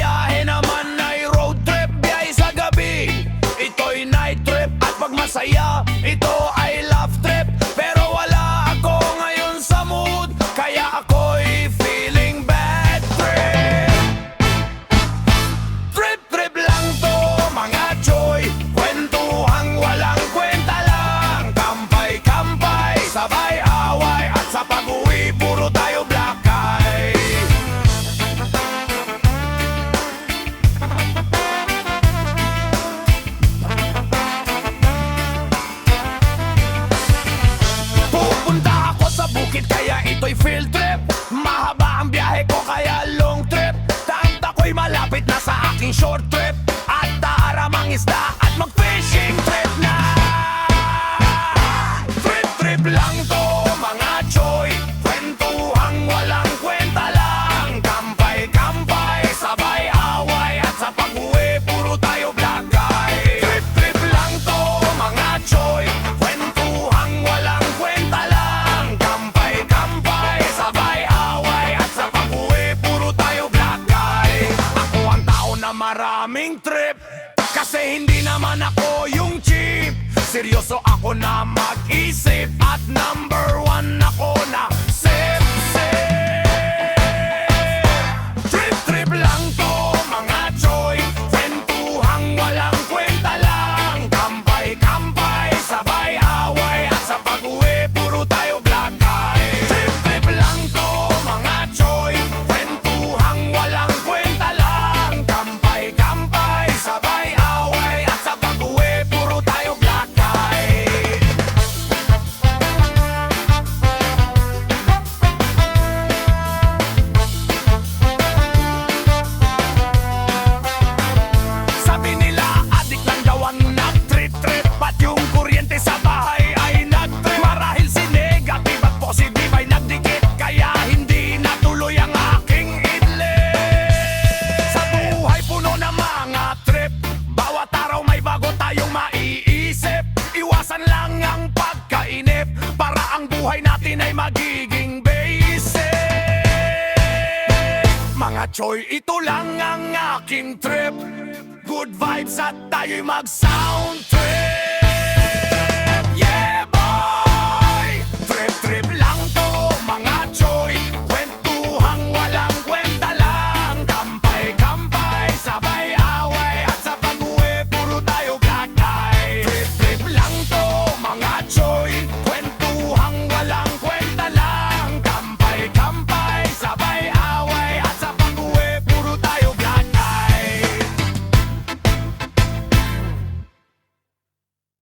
biyahe naman ay road trip, biyahe sa gabi. Ito'y night trip at pag masaya, ito ay love trip. Pero wala ako ngayon sa mood, kaya ako'y feeling bad trip. Trip lang to mga choy, kwentuhang walang kwenta lang. Kampay-kampay, sabay away, at sa pag-uwi puro tayo black eye. Pupunta ako sa bukid kaya ito'y field trip. Mahaba ang biyahe ko kaya long trip. Tanta ko'y malapit na sa aking short trip. At taaramang isda at mag-fishing trip na. Trip lang to mga choy, kwentuhang walang kwenta lang. Kampay-kampay, sabay away, at sa pag-uwi puro tayo black eye. Trip lang to mga choy, kwentuhang walang kwenta lang. Kampay-kampay, sabay away, at sa pag-uwi puro tayo black eye. Ako ang tao na maraming trip, kasi hindi naman ako yung cheap. Seryoso ako na mag-isip, at number one ako na sip. Trip lang to mga choy, kwentuhang walang kwenta lang. Kampay-kampay, sabay away, at sa pag-uwi puro tayo black eye. Trip lang to mga choy, kwentuhang walang kwenta lang. Kampay-kampay, sabay away, at sa pag-uwi puro tayo black eye. Sabi nila adik lang daw ang nag-trip-trip, at yung kuryente sa bahay ay nag-trip. Marahil si negative at positive ay nagdikit, kaya hindi natuloy ang aking idlip. Sa buhay puno ng mga trip, bawat araw may bago tayong maiisip. Iwasan lang ang pagkainip, para ang buhay natin ay magiging basic. Mga choy, ito lang ang aking trip. Good vibes at tayo'y mag-sound